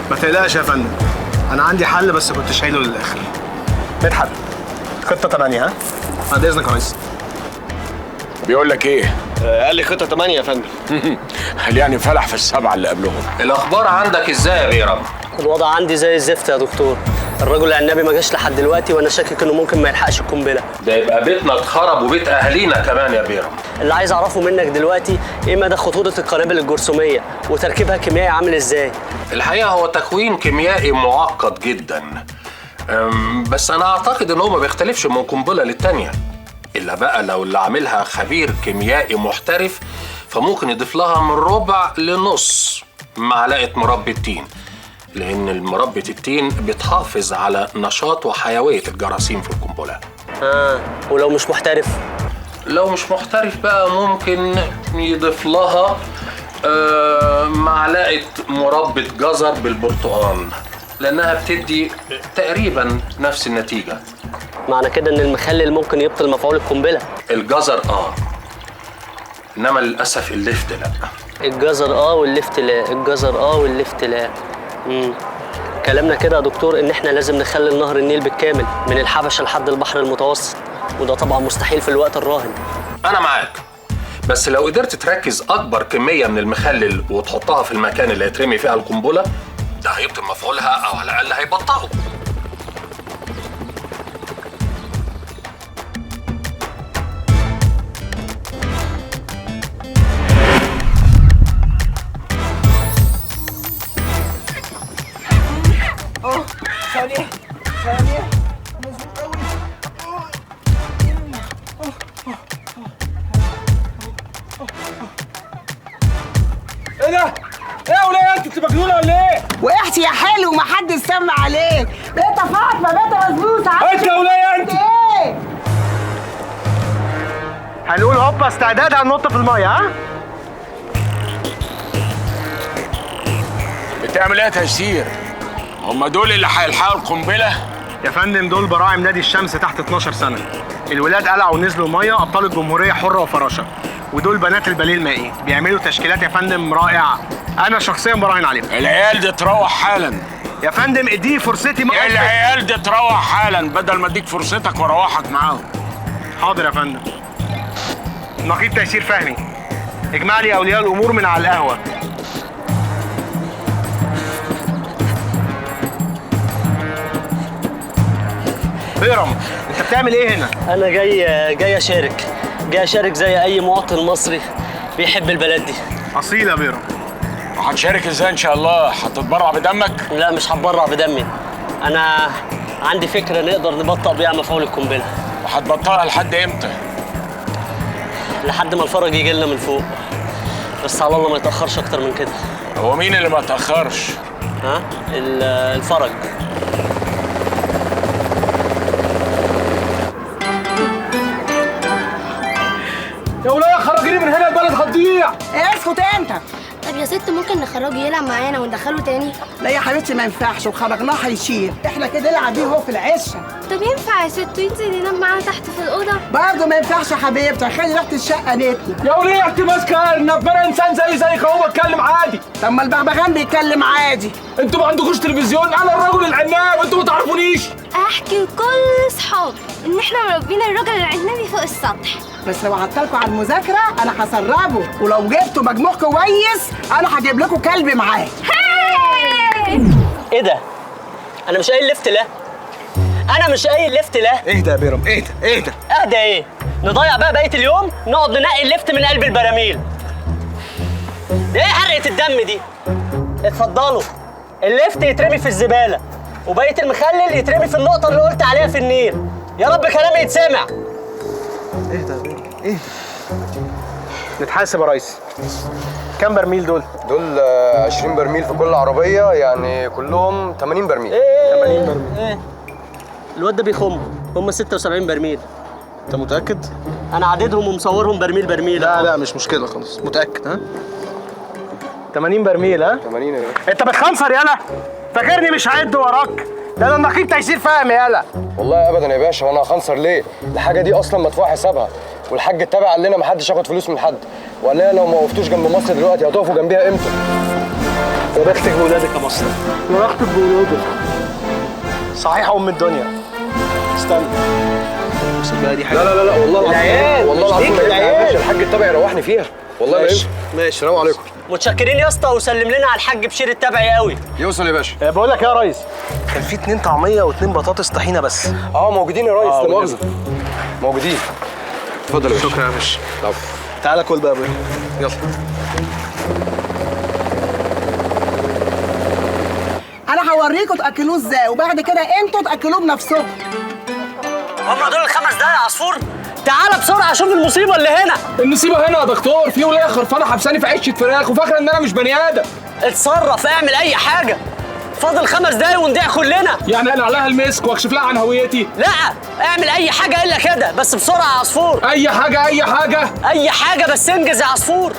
ما تقلقش يا فندم، انا عندي حل بس كنت شايله للاخر. مدحت، خطه 8 ها؟ بعد اذنك يا ريس. بيقول لك ايه؟ قال لي خطه 8 يا فندم. هل يعني فلح في السبعه اللي قبلهم؟ الاخبار عندك ازاي يا بيرم؟ الوضع عندي زي الزفت يا دكتور. الرجل العنابي ما جاش لحد دلوقتي وانا شاكك انه ممكن ما يلحقش القنبله. ده يبقى بيتنا اتخرب وبيت اهالينا كمان يا بيرم. اللي عايز اعرفه منك دلوقتي ايه مدى خطوره القنابل الجرثوميه وتركيبها كيميائي عامل ازاي؟ الحقيقه هو تكوين كيميائي معقد جدا، بس انا اعتقد ان هو ما بيختلفش من قنبله للتانيه، الا بقى لو اللي عاملها خبير كيميائي محترف فممكن يضيف لها من ربع لنص معلقه مربى التين، لان مربى التين بتحافظ على نشاط وحيويه الجراثيم في القنبله. ولو مش محترف؟ لو مش محترف بقى ممكن يضيف لها معلقه مربى جزر بالبرتقال، لانها بتدي تقريبا نفس النتيجه. معنى كده ان المخلل ممكن يبطل مفعول القنبله؟ الجزر انما للاسف اللفت لا. الجزر واللفت لا، الجزر واللفت لا. كلامنا كده يا دكتور ان احنا لازم نخلل نهر النيل بالكامل من الحبشه لحد البحر المتوسط، وده طبعا مستحيل في الوقت الراهن. انا معاك، بس لو قدرت تركز اكبر كميه من المخلل وتحطها في المكان اللي هيترمي فيها القنبله، ده هيبطل مفعولها او على الاقل هيبطئه. ثانية مظبوط قوي. ايه ده؟ ايه يا وليه انت مجنونه ولا ايه؟ وقعت يا حلو ومحدش سمع عليك. بقيت فاطمه بقيت مظبوطه. انت يا وليه انت؟ ايه؟ هنقول هوبا استعداد، هننط في الميه ها؟ بتعمل ايه يا تيسير؟ هم دول اللي هيلحقوا القنبله؟ يا فندم دول براعم نادي الشمس تحت 12 سنه. الولاد قلعوا ونزلوا الميه، ابطال الجمهوريه حره وفراشه، ودول بنات الباليه المائي بيعملوا تشكيلات يا فندم رائعه. انا شخصيا براهن عليهم. العيال دي تروح حالا يا فندم اديني فرصتي. العيال دي تروح حالا بدل ما اديك فرصتك واروحك معاهم. حاضر يا فندم. نقيب تيسير فهمي، اجمع لي اولياء الامور من على القهوه. بيرم، انت بتعمل ايه هنا؟ انا جاي اشارك زي اي مواطن مصري بيحب البلد دي. اصيل يا بيرم. وهتشارك ازاي ان شاء الله؟ هتتبرع بدمك؟ لا مش هتبرع بدمي، انا عندي فكره نقدر نبطئ بيها مفعول القنبله. وهتبطلها لحد امتى؟ لحد ما الفرج يجي لنا من فوق، بس على الله ما يتاخرش اكتر من كده. هو مين اللي ما تاخرش؟ الفرج. يا وليه خرجيني من هنا، البلد هتضيع. اسكت انت. طب يا ست ممكن نخرجه يلعب معانا وندخله تاني؟ لا يا حبيبتي ما ينفعش، وخرجناه هيشيل. احنا كده نلعب بيه هو في العشه. طب ينفع يا ست ينزل ينام معانا تحت في الأوضة؟ برضه ما ينفعش يا حبيبتي، هخلي ريحه الشقه نتنه. يا وليه انت ماسكه النبانه انسان زيك اهو بتكلم عادي. طب ما البغبغان بيتكلم عادي. انتوا ما عندكوش تلفزيون؟ انا الرجل العناب، انتوا ما تعرفونيش. احكي لكل صحابي ان احنا مربينا الراجل العنابي فوق السطح. بس لو عطلكوا على المذاكره انا هسربه، ولو جبتوا مجموع كويس انا هجيب لكم كلب معاه. ايه ده؟ انا مش قايل لفت لا. انا مش قايل لفت لا. اهدى يا بيرم، اهدى. اهدى ايه؟ نضيع بقى بقيه اليوم نقعد ننقي اللفت من قلب البراميل. ده ايه حرقه الدم دي؟ اتفضلوا، اللفت يترمي في الزباله وبقيه المخلل يترمي في النقطه اللي قلت عليها في النيل. يا رب كلامي يتسمع. اهدى يا بيرم، اهدى. نتحاسب يا ريس. كام برميل دول؟ دول 20 برميل في كل عربية، يعني كلهم 80 برميل. 80 برميل. الواد ده بيخم، هم 76 برميل. انت متأكد؟ انا عددهم ومصورهم برميل. لا مش مشكلة خلاص، متأكد ها؟ 80 برميل ها؟ 80 يا باشا. انت بتخنصر يالا؟ فاكرني مش هعد وراك؟ ده انا النقيب تيسير فهمي يالا. والله ابدا يا باشا، وانا هخنصر ليه؟ الحاجة دي اصلا مدفوع حسابها، والحاج التابع قال لنا محدش ياخد فلوس من حد، وقال لنا لو ما وقفتوش جنب مصر دلوقتي هتقفوا جنبيها امتى؟ يا بختك بولادك يا مصر. يا بختك بولادك. صحيح ام الدنيا. استنى. بص بقى دي حاجه. لا لا لا والله العظيم العيال والله مش العظيم ليك، ما ينفع يا العيال. باشا، الحاج التبعي يروحني فيها والله ما ماشي ينفع. ماشي. السلام عليكم. متشكرين يا اسطى، وسلم لنا على الحاج بشير التبعي قوي. يوصل يا باشا. بقول لك يا ريس، كان في 2 طعميه و2 بطاطس طحينه بس. موجودين يا ريس، لا مؤاخذه. موجودين. اتفضل يا باشا. شكرا يا باشا. العفو. تعالى كل بقى يا ابويا. يلا. انا هوريكم تاكلوه ازاي، وبعد كده انتوا تاكلوه بنفسكم. هم دول ال5 دقايق يا عصفور؟ تعالى بسرعه شوف المصيبه اللي هنا. المصيبه هنا يا دكتور، في ولايه خرفانه حبساني في عشه فراخ وفاكره ان انا مش بني ادم. اتصرف، اعمل اي حاجه. فاضل 5 دقايق ونضيع كلنا. يعني اقلع لها المسك واكشف لها عن هويتي؟ لا، اعمل اي حاجه الا كده، بس بسرعه يا عصفور. اي حاجه اي حاجه اي حاجه بس انجز يا عصفور.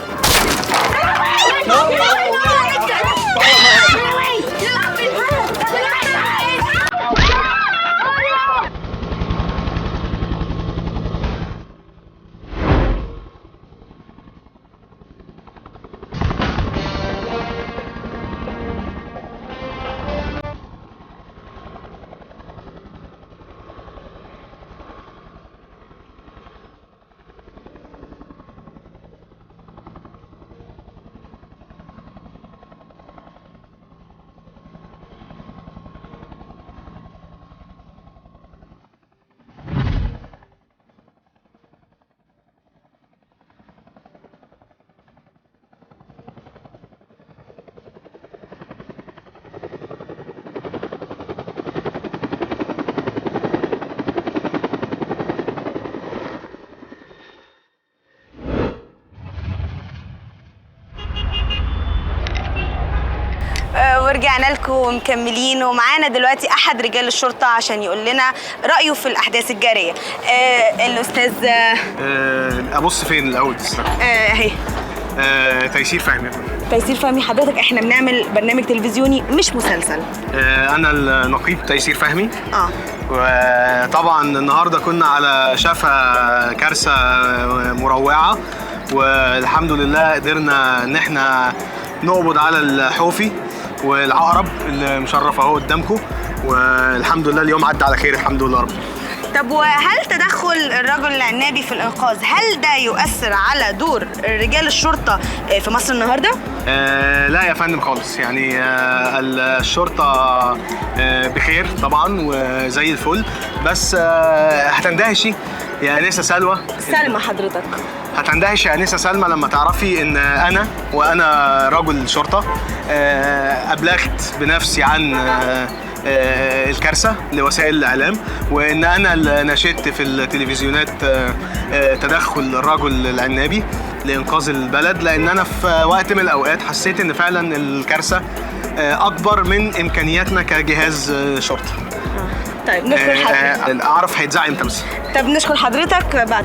ورجعنا لكم ومكملين، ومعانا دلوقتي احد رجال الشرطه عشان يقول لنا رايه في الاحداث الجاريه. الاستاذ ابص فين الاول؟ اهي. تيسير فهمي. تيسير فهمي حضرتك، احنا بنعمل برنامج تلفزيوني مش مسلسل. انا النقيب تيسير فهمي. وطبعا النهارده كنا على شفا كارثه مروعه، والحمد لله قدرنا ان احنا نقبض على الحوفي والعقرب اللي مشرف اهو قدامكم، والحمد لله اليوم عدى على خير الحمد لله رب. طب وهل تدخل الرجل العنابي في الانقاذ هل ده يؤثر على دور رجال الشرطه في مصر النهارده؟ لا يا فندم خالص، يعني الشرطه بخير طبعا وزي الفل، بس هتندهشي يا انسه سلوى. سلمى حضرتك. هتندهش يا انسه سلمى لما تعرفي ان وانا رجل شرطه ابلغت بنفسي عن الكارثه لوسائل الاعلام، وان انا اللي نشدت في التلفزيونات تدخل الرجل العنابي لانقاذ البلد، لان انا في وقت من الاوقات حسيت ان فعلا الكارثه اكبر من امكانياتنا كجهاز شرطه. طيب نشكر حضرتك. اعرف هيتذاع امتى بس؟ طب نشكر حضرتك بعد